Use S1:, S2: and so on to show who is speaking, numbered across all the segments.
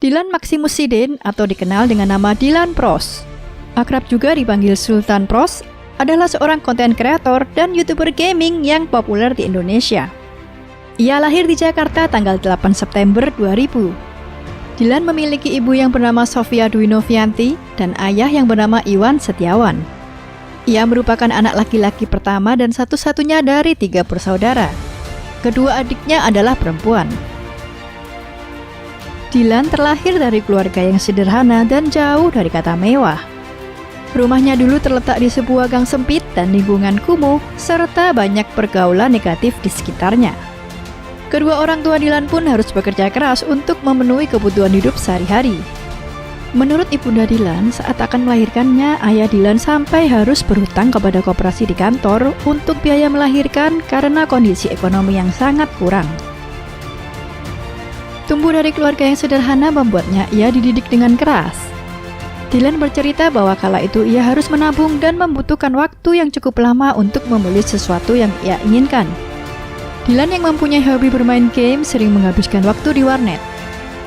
S1: Dylan Maximus Sidin atau dikenal dengan nama Dylan Pros, akrab juga dipanggil Sultan Pros, adalah seorang konten kreator dan YouTuber gaming yang populer di Indonesia. Ia lahir di Jakarta tanggal 8 September 2000. Dylan memiliki ibu yang bernama Sofia Dwi Novianti dan ayah yang bernama Iwan Setiawan. Ia merupakan anak laki-laki pertama dan satu-satunya dari 3 bersaudara. Kedua adiknya adalah perempuan. Dylan terlahir dari keluarga yang sederhana dan jauh dari kata mewah. Rumahnya dulu terletak di sebuah gang sempit dan lingkungan kumuh, serta banyak pergaulan negatif di sekitarnya. Kedua orang tua Dylan pun harus bekerja keras untuk memenuhi kebutuhan hidup sehari-hari. Menurut ibunda Dylan, saat akan melahirkannya, ayah Dylan sampai harus berhutang kepada koperasi di kantor untuk biaya melahirkan karena kondisi ekonomi yang sangat kurang. Tumbuh dari keluarga yang sederhana membuatnya ia dididik dengan keras. Dylan bercerita bahwa kala itu ia harus menabung dan membutuhkan waktu yang cukup lama untuk membeli sesuatu yang ia inginkan. Dylan yang mempunyai hobi bermain game sering menghabiskan waktu di warnet.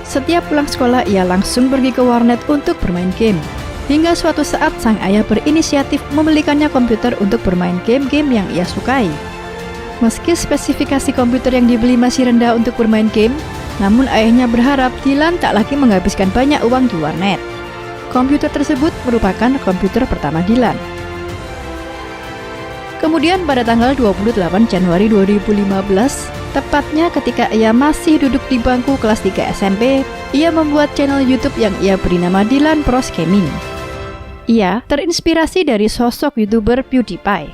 S1: Setiap pulang sekolah ia langsung pergi ke warnet untuk bermain game. Hingga suatu saat sang ayah berinisiatif membelikannya komputer untuk bermain game-game yang ia sukai. Meski spesifikasi komputer yang dibeli masih rendah untuk bermain game, namun ayahnya berharap Dylan tak lagi menghabiskan banyak uang di warnet. Komputer tersebut merupakan komputer pertama Dylan. Kemudian pada tanggal 28 Januari 2015, tepatnya ketika ia masih duduk di bangku kelas 3 SMP, ia membuat channel YouTube yang ia beri nama Dylan Pros Gaming. Ia terinspirasi dari sosok YouTuber PewDiePie.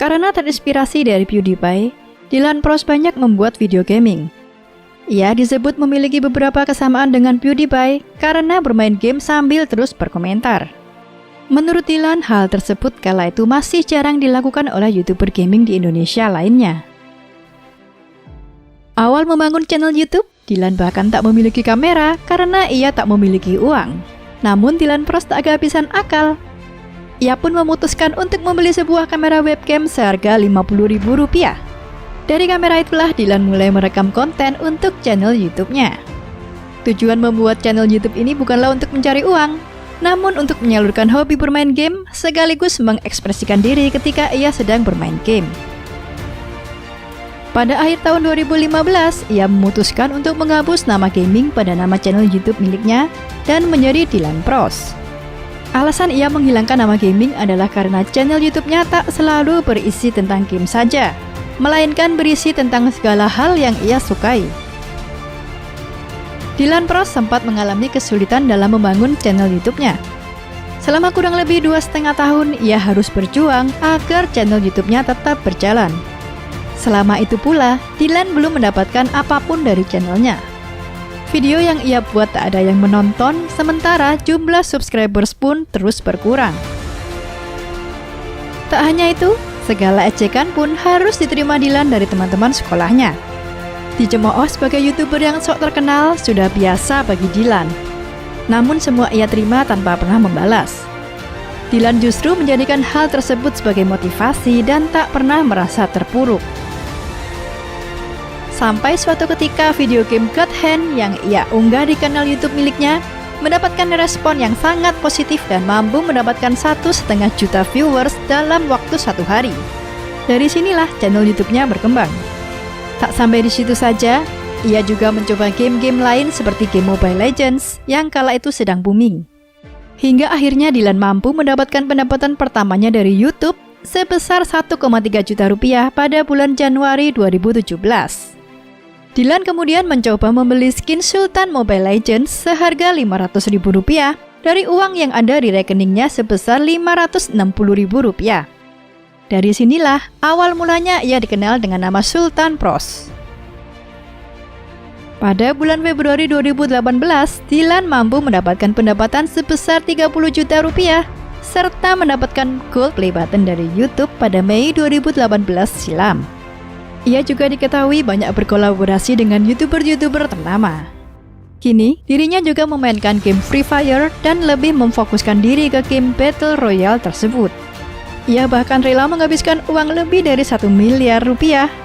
S1: Karena terinspirasi dari PewDiePie, Dylan Pros banyak membuat video gaming. Ia disebut memiliki beberapa kesamaan dengan PewDiePie karena bermain game sambil terus berkomentar. Menurut Dylan, hal tersebut kala itu masih jarang dilakukan oleh YouTuber gaming di Indonesia lainnya. Awal membangun channel YouTube, Dylan bahkan tak memiliki kamera karena ia tak memiliki uang. Namun Dylan Pros tak kehabisan akal. Ia pun memutuskan untuk membeli sebuah kamera webcam seharga Rp50.000. Dari kamera itulah Dylan mulai merekam konten untuk channel YouTube-nya. Tujuan membuat channel YouTube ini bukanlah untuk mencari uang, namun untuk menyalurkan hobi bermain game sekaligus mengekspresikan diri ketika ia sedang bermain game. Pada akhir tahun 2015, ia memutuskan untuk menghapus nama gaming pada nama channel YouTube miliknya dan menjadi Dylan Pros. Alasan ia menghilangkan nama gaming adalah karena channel YouTube-nya tak selalu berisi tentang game saja, melainkan berisi tentang segala hal yang ia sukai. Dylan Pros sempat mengalami kesulitan dalam membangun channel YouTube-nya. Selama kurang lebih 2,5 tahun, ia harus berjuang agar channel YouTube-nya tetap berjalan. Selama itu pula, Dylan belum mendapatkan apapun dari channelnya. Video yang ia buat tak ada yang menonton, sementara jumlah subscribers pun terus berkurang. Tak hanya itu, segala ejekan pun harus diterima Dylan dari teman-teman sekolahnya. Dicemooh sebagai YouTuber yang sok terkenal sudah biasa bagi Dylan. Namun semua ia terima tanpa pernah membalas. Dylan justru menjadikan hal tersebut sebagai motivasi dan tak pernah merasa terpuruk. Sampai suatu ketika video game God Hand yang ia unggah di kanal YouTube miliknya mendapatkan respon yang sangat positif dan mampu mendapatkan 1,5 juta viewers dalam waktu 1 hari. Dari sinilah channel YouTube-nya berkembang. Tak sampai di situ saja, ia juga mencoba game-game lain seperti game Mobile Legends yang kala itu sedang booming. Hingga akhirnya Dylan mampu mendapatkan pendapatan pertamanya dari YouTube sebesar 1,3 juta rupiah pada bulan Januari 2017. Dylan kemudian mencoba membeli skin Sultan Mobile Legends seharga Rp500.000 dari uang yang ada di rekeningnya sebesar Rp560.000. Dari sinilah awal mulanya ia dikenal dengan nama Sultan Pros. Pada bulan Februari 2018, Dylan mampu mendapatkan pendapatan sebesar Rp30 juta serta mendapatkan Gold Play Button dari YouTube pada Mei 2018 silam. Ia juga diketahui banyak berkolaborasi dengan YouTuber-YouTuber ternama. Kini, dirinya juga memainkan game Free Fire dan lebih memfokuskan diri ke game Battle Royale tersebut. Ia bahkan rela menghabiskan uang lebih dari Rp1 miliar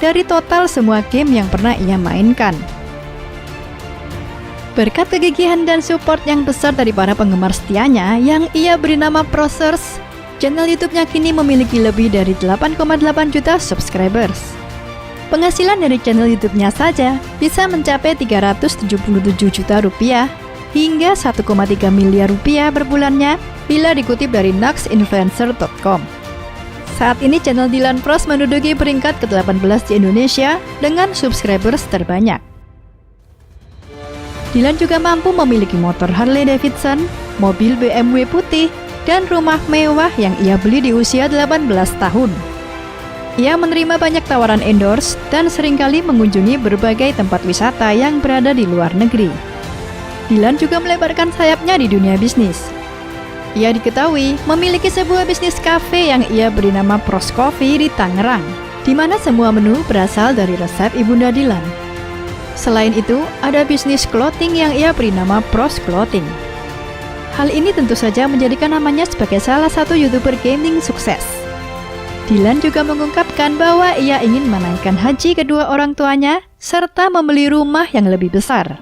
S1: dari total semua game yang pernah ia mainkan. Berkat kegigihan dan support yang besar dari para penggemar setianya yang ia beri nama Prosers, channel YouTube-nya kini memiliki lebih dari 8,8 juta subscribers. Penghasilan dari channel YouTube-nya saja bisa mencapai 377 juta rupiah hingga 1,3 miliar rupiah per bulannya bila dikutip dari nuxinfluencer.com. Saat ini channel Dylan Pros menduduki peringkat ke-18 di Indonesia dengan subscribers terbanyak. Dylan juga mampu memiliki motor Harley Davidson, mobil BMW putih, dan rumah mewah yang ia beli di usia 18 tahun. Ia menerima banyak tawaran endorse dan seringkali mengunjungi berbagai tempat wisata yang berada di luar negeri. Dylan juga melebarkan sayapnya di dunia bisnis. Ia diketahui memiliki sebuah bisnis kafe yang ia beri nama Pros Coffee di Tangerang, di mana semua menu berasal dari resep Ibunda Dylan. Selain itu, ada bisnis clothing yang ia beri nama Pros Clothing. Hal ini tentu saja menjadikan namanya sebagai salah satu YouTuber gaming sukses. Dylan juga mengungkapkan bahwa ia ingin menaikkan haji kedua orang tuanya serta membeli rumah yang lebih besar.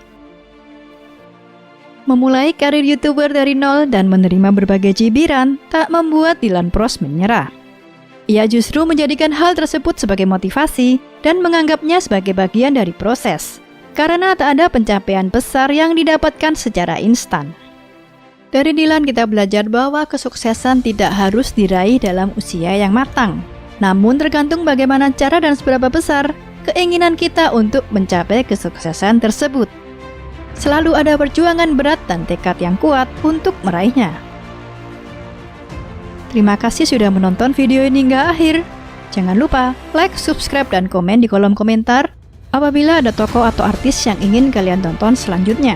S1: Memulai karir YouTuber dari nol dan menerima berbagai cibiran tak membuat Dylan Pros menyerah. Ia justru menjadikan hal tersebut sebagai motivasi dan menganggapnya sebagai bagian dari proses, karena tak ada pencapaian besar yang didapatkan secara instan. Dari Dylan kita belajar bahwa kesuksesan tidak harus diraih dalam usia yang matang, namun tergantung bagaimana cara dan seberapa besar keinginan kita untuk mencapai kesuksesan tersebut. Selalu ada perjuangan berat dan tekad yang kuat untuk meraihnya. Terima kasih sudah menonton video ini hingga akhir. Jangan lupa like, subscribe, dan komen di kolom komentar apabila ada tokoh atau artis yang ingin kalian tonton selanjutnya.